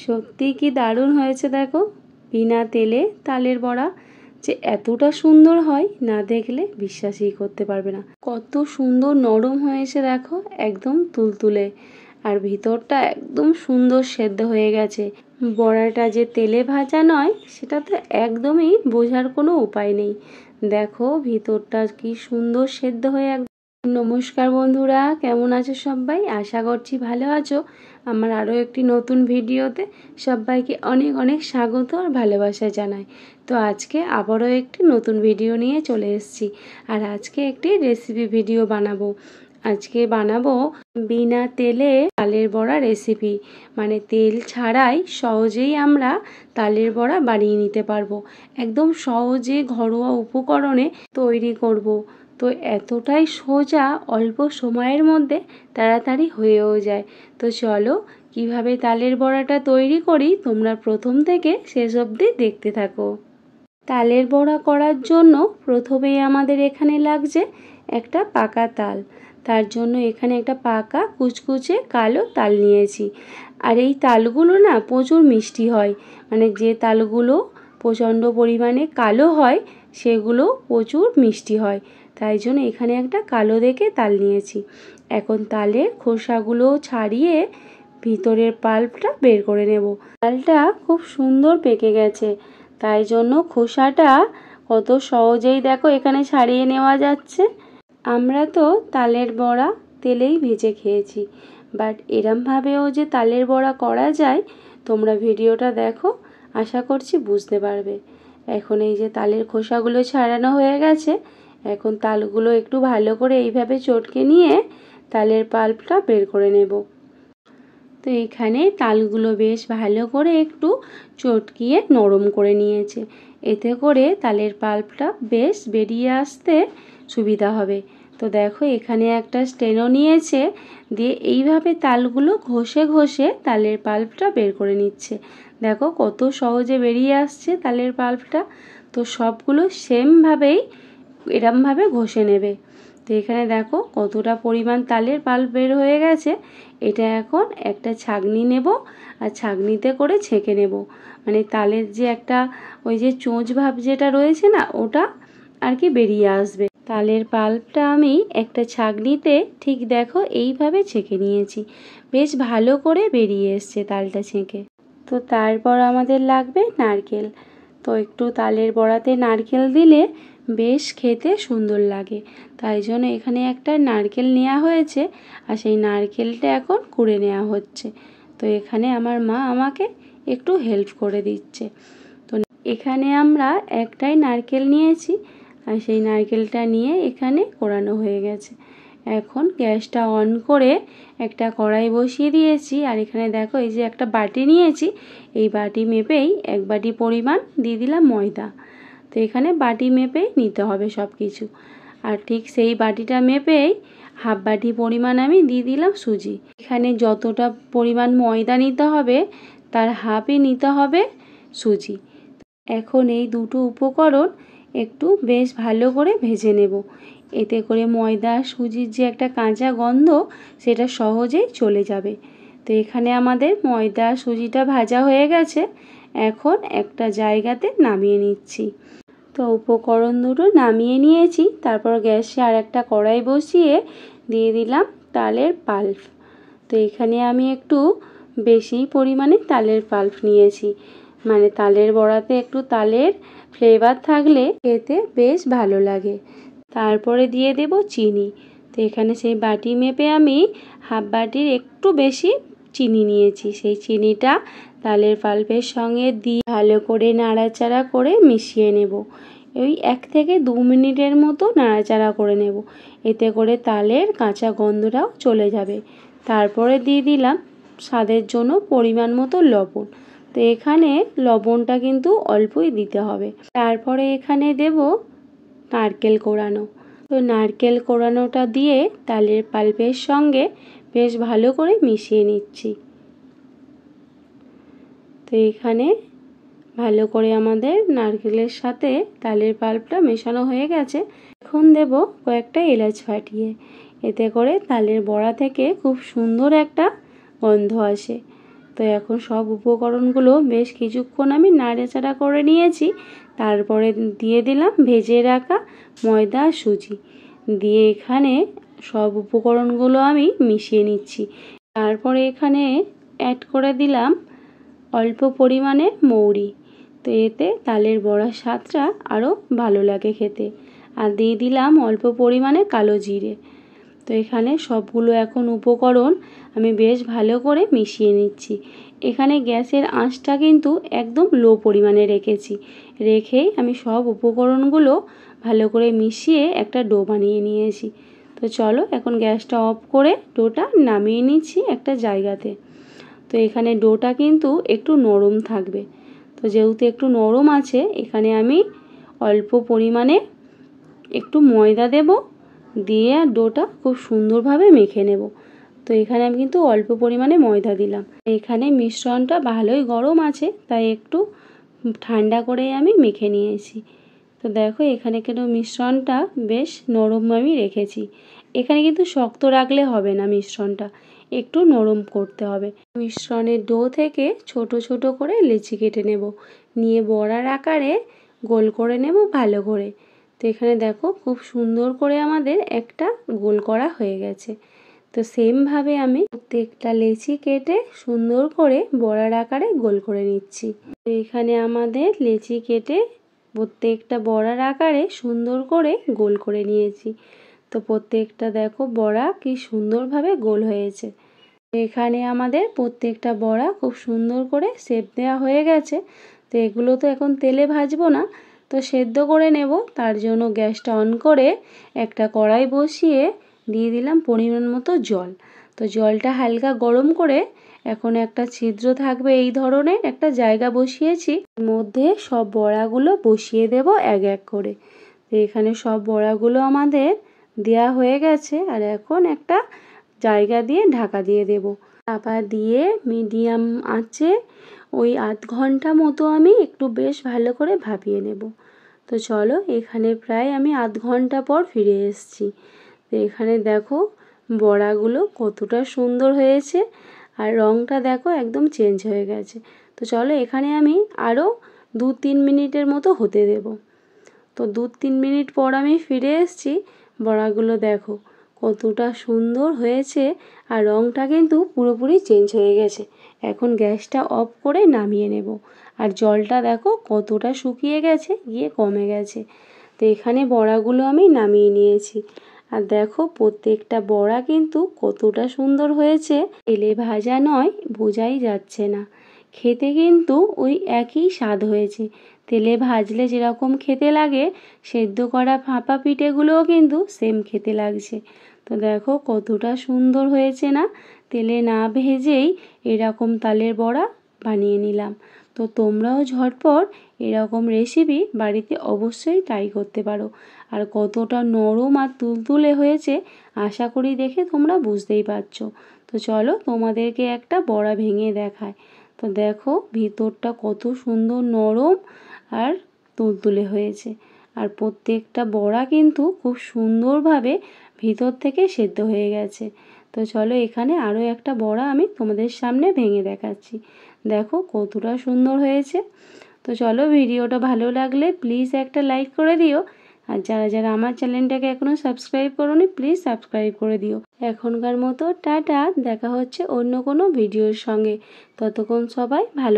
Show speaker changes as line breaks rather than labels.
সত্যি কি দারুণ হয়েছে দেখো, বিনা তেলে তালের বড়া যে এতটা সুন্দর হয় না দেখলে বিশ্বাসই করতে পারবে না। কত সুন্দর নরম হয়েছে দেখো, একদম তুলতুলে, আর ভিতরটা একদম সুন্দর সেদ্ধ হয়ে গেছে। বড়াটা যে তেলে ভাজা নয় সেটা তো একদমই বোঝার কোনো উপায় নেই। দেখো ভিতরটা কি সুন্দর সেদ্ধ হয়ে নমস্কার বন্ধুরা, কেমন আছো সবাই? আশা করছি ভালো আছো। আমার আরও একটি নতুন ভিডিওতে সবাইকে অনেক অনেক স্বাগত আর ভালোবাসা জানাই। তো আজকে আবারও একটি নতুন ভিডিও নিয়ে চলে এসেছি, আর আজকে একটি রেসিপি ভিডিও বানাবো। আজকে বানাবো বিনা তেলে তালের বড়া রেসিপি, মানে তেল ছাড়াই সহজেই আমরা তালের বড়া বানিয়ে নিতে পারবো। একদম সহজে ঘরোয়া উপকরণে তৈরি করব। তো এতটাই সোজা, অল্প সময়ের মধ্যে তাড়াতাড়ি হয়েও যায়। তো চলো কিভাবে তালের বড়াটা তৈরি করি তোমরা প্রথম থেকে শেষ অবধি দেখতে থাকো। তালের বড়া করার জন্য প্রথমেই আমাদের এখানে লাগছে একটা পাকা তাল। তার জন্য এখানে একটা পাকা কুচকুচে কালো তাল নিয়েছি। আর এই তালগুলো না প্রচুর মিষ্টি হয়, মানে যে তালগুলো প্রচণ্ড পরিমাণে কালো হয় সেগুলো প্রচুর মিষ্টি হয়। তাই জন্য এখানে একটা কালো দেখে তাল নিয়েছি। এখন তালের খোসাগুলো ছাড়িয়ে ভিতরের পাল্পটা বের করে নেব। তালটা খুব সুন্দর পেকে গেছে, তাই জন্য খোসাটা কত সহজেই দেখো এখানে ছাড়িয়ে নেওয়া যাচ্ছে। আমরা তো তালের বড়া তেলেই ভেজে খেয়েছি, বাট এরমভাবেও যে তালের বড়া করা যায় তোমরা ভিডিওটা দেখো, আশা করছি বুঝতে পারবে। এখন এই যে তালের খোসাগুলো ছাড়ানো হয়ে গেছে, এখন তালগুলো একটু ভালো করে এইভাবে চটকে নিয়ে তালের পাল্পটা বের করে নেব। তো এখানে তালগুলো বেশ ভালো করে একটু চটকিয়ে নরম করে নিয়েছে, এতে করে তালের পাল্পটা বেশ বেরিয়ে আসতে সুবিধা হবে। তো দেখো এখানে একটা স্টেনো নিয়েছে, দিয়ে এইভাবে তালগুলো ঘষে ঘষে তালের পাল্পটা বের করে নিচ্ছে। দেখো কত সহজে বেরিয়ে আসছে তালের পাল্পটা। তো সবগুলো সেমভাবেই এরমভাবে ঘষে নেবে। তো এখানে দেখো কতটা পরিমাণ তালের পাল্প বের হয়ে গেছে। এটা এখন একটা ছাঁকনি নেব, আর ছাঁকনিতে করে ছেঁকে নেব, মানে তালের যে একটা ওই যে চোঁচ ভাব যেটা রয়েছে না ওটা আর কি বেরিয়ে আসবে। তালের পাল্পটা আমি একটা ছাঁকনিতে ঠিক দেখো এইভাবে ছেঁকে নিয়েছি, বেশ ভালো করে বেরিয়ে এসছে তালটা ছেঁকে। তো তারপর আমাদের লাগবে নারকেল। তো একটু তালের বড়াতে নারকেল দিলে বেশ খেতে সুন্দর লাগে, তাই জন্য এখানে একটা নারকেল নেওয়া হয়েছে, আর সেই নারকেলটা এখন কুড়ে নেওয়া হচ্ছে। তো এখানে আমার মা আমাকে একটু হেল্প করে দিচ্ছে। তো এখানে আমরা একটাই নারকেল নিয়েছি, আর সেই নারকেলটা নিয়ে এখানে কোড়ানো হয়ে গেছে। এখন গ্যাসটা অন করে একটা কড়াই বসিয়ে দিয়েছি, আর এখানে দেখো এই যে একটা বাটি নিয়েছি, এই বাটি মেপেই এক বাটি পরিমাণ দিয়ে দিলাম ময়দা। তো এখানে বাটি মেপেই নিতে হবে সব কিছু, আর ঠিক সেই বাটিটা মেপেই হাফ বাটি পরিমাণ আমি দিয়ে দিলাম সুজি। এখানে যতটা পরিমাণ ময়দা নিতে হবে তার হাফই নিতে হবে সুজি। এখন এই দুটো উপকরণ একটু বেশ ভালো করে ভেজে নেব, এতে করে ময়দা সুজির যে একটা কাঁচা গন্ধ সেটা সহজেই চলে যাবে। তো এখানে আমাদের ময়দা সুজিটা ভাজা হয়ে গেছে, এখন একটা জায়গাতে নামিয়ে নিচ্ছি। তো উপকরণ দুটো নামিয়ে নিয়েছি, তারপর গ্যাসে আর একটা কড়াই বসিয়ে দিয়ে দিলাম তালের পাল্প। তো এখানে আমি একটু বেশি পরিমাণে তালের পাল্প নিয়েছি, মানে তালের বড়াতে একটু তালের ফ্লেভার থাকলে খেতে বেশ ভালো লাগে। তারপরে দিয়ে দেব চিনি। তো এখানে সেই বাটি মেপে আমি হাফ বাটির একটু বেশি চিনি নিয়েছি, সেই চিনিটা তালের পাল্পের সঙ্গে দিয়ে ভালো করে নাড়াচাড়া করে মিশিয়ে নেব। ওই 1 থেকে 2 মিনিটের মতো নাড়াচাড়া করে নেব, এতে করে তালের কাঁচা গন্ধটাও চলে যাবে। তারপরে দিয়ে দিলাম স্বাদের জন্য পরিমাণ মতো লবণ। তো এখানে লবণটা কিন্তু অল্পই দিতে হবে। তারপরে এখানে দেব নারকেল কোড়ানো। তো নারকেল কোড়ানোটা দিয়ে তালের পাল্পের সঙ্গে বেশ ভালো করে মিশিয়ে নিচ্ছি। তো এখানে ভালো করে আমাদের নারকেলের সাথে তালের পাল্পটা মেশানো হয়ে গেছে। এখন দেব কয়েকটা এলাচ ফাটিয়ে, এতে করে তালের বড়া থেকে খুব সুন্দর একটা গন্ধ আসে। তো এখন সব উপকরণগুলো বেশ কিছুক্ষণ আমি নাড়াচাড়া করে নিয়েছি। তারপরে দিয়ে দিলাম ভেজে রাখা ময়দা সুজি, দিয়ে এখানে সব উপকরণগুলো আমি মিশিয়ে নিচ্ছি। তারপরে এখানে অ্যাড করে দিলাম অল্প পরিমাণে মৌরি, তো এতে তালের বড়ার স্বাদটা আরও ভালো লাগে খেতে। আর দিয়ে দিলাম অল্প পরিমাণে কালো জিরে। তো এখানে সবগুলো এখন উপকরণ আমি বেশ ভালো করে মিশিয়ে নিচ্ছি। এখানে গ্যাসের আঁচটা কিন্তু একদম লো পরিমাণে রেখেই আমি সব উপকরণগুলো ভালো করে মিশিয়ে একটা ডো বানিয়ে নিয়েছি। তো চলো এখন গ্যাসটা অফ করে ডোটা নামিয়ে নিচ্ছি একটা জায়গাতে। তো এখানে ডোটা কিন্তু একটু নরম থাকবে, তো যেহেতু একটু নরম আছে এখানে আমি অল্প পরিমাণে একটু ময়দা দেব, দিয়ে ডোটা খুব সুন্দরভাবে মেখে নেব। তো এখানে আমি কিন্তু অল্প পরিমাণে ময়দা দিলাম। এখানে মিশ্রণটা ভালোই গরম আছে, তাই একটু ঠান্ডা করে আমি মেখে নিয়েছি। তো দেখো এখানে কিন্তু মিশ্রণটা বেশ নরম আমি রেখেছি। এখানে কিন্তু শক্ত রাখলে হবে না, মিশ্রণটা একটু নরম করতে হবে। মিশ্রণের ডো থেকে ছোট ছোট করে লেচি কেটে নেব, নিয়ে বড়ার আকারে গোল করে নেব ভালো করে। তো এখানে দেখো খুব সুন্দর করে আমাদের একটা গোল করা হয়ে গেছে। তো সেমভাবে আমি প্রত্যেকটা লেচি কেটে সুন্দর করে বড়ার আকারে গোল করে নিচ্ছি। তো এখানে আমাদের লেচি কেটে প্রত্যেকটা বড়ার আকারে সুন্দর করে গোল করে নিয়েছি। তো প্রত্যেকটা দেখো বড়া কি সুন্দরভাবে গোল হয়েছে। এখানে আমাদের প্রত্যেকটা বড়া খুব সুন্দর করে শেপ দেওয়া হয়ে গেছে। তো এগুলো তো এখন তেলে ভাজবো না, তো সেদ্ধ করে নেব। তার জন্য গ্যাসটা অন করে একটা কড়াই বসিয়ে দিয়ে দিলাম পরিমাণ মতো জল। তো জলটা হালকা গরম করে এখন একটা ছিদ্র থাকবে এই ধরনের একটা জায়গা বসিয়েছি, মধ্যে সব বড়াগুলো বসিয়ে দেব এক এক করে। তো এখানে সব বড়াগুলো আমাদের দেয়া হয়ে গেছে, আর এখন একটা জায়গা দিয়ে ঢাকা দিয়ে দেব। চাপা দিয়ে মিডিয়াম আঁচে ওই আধ ঘন্টা মতো আমি একটু বেশ ভালো করে ভাপিয়ে নেব। তো চলো এখানে প্রায় আমি আধ ঘন্টা পর ফিরে এসেছি। তো এখানে দেখো বড়াগুলো কতটা সুন্দর হয়েছে, আর রঙটা দেখো একদম চেঞ্জ হয়ে গেছে। তো চলো এখানে আমি আরও 2-3 মিনিটের মতো হতে দেব। তো 2-3 মিনিট পর আমি ফিরে এসেছি। বড়াগুলো দেখো কতটা সুন্দর হয়েছে, আর রঙটা কিন্তু পুরোপুরি চেঞ্জ হয়ে গেছে। এখন গ্যাসটা অফ করে নামিয়ে নেব। আর জলটা দেখো কতটা শুকিয়ে গেছে, গিয়ে কমে গেছে। তো এখানে বড়াগুলো আমি নামিয়ে নিয়েছি। আর দেখো প্রত্যেকটা বড়া কিন্তু কতটা সুন্দর হয়েছে, তেলে ভাজা নয় বোঝাই যাচ্ছে না। খেতে কিন্তু ওই একই স্বাদ হয়েছে। তেলে ভাজলে যেরকম খেতে লাগে, সেদ্ধ করা ভাপা পিঠেগুলোও কিন্তু সেম খেতে লাগছে। তো দেখো কতটা সুন্দর হয়েছে না, তেলে না ভেজেই এরকম তালের বড়া বানিয়ে নিলাম। তো তোমরাও ঝটপট এরকম রেসিপি বাড়িতে অবশ্যই ট্রাই করতে পারো। আর কতটা নরম আর তুলতুলে হয়েছে আশা করি দেখে তোমরা বুঝতেই পারছো। তো চলো তোমাদেরকে একটা বড়া ভেঙে দেখায়। তো দেখো ভিতরটা কত সুন্দর নরম আর তুলতুলে হয়েছে, আর প্রত্যেকটা বড়া কিন্তু খুব সুন্দরভাবে ভিতর থেকে সেদ্ধ হয়ে গেছে। তো চলো এখানে আরও একটা বড়া আমি তোমাদের সামনে ভেঙে দেখাচ্ছি। দেখো কতটা সুন্দর হয়েছে। তো চলো ভিডিওটা ভালো লাগলে প্লিজ একটা লাইক করে দিও, আর যারা যারা আমার চ্যানেলটাকে এখনও সাবস্ক্রাইব করোনি প্লিজ সাবস্ক্রাইব করে দিও। এখনকার মতো টাটা, দেখা হচ্ছে অন্য কোনো ভিডিওর সঙ্গে। ততক্ষণ সবাই ভালো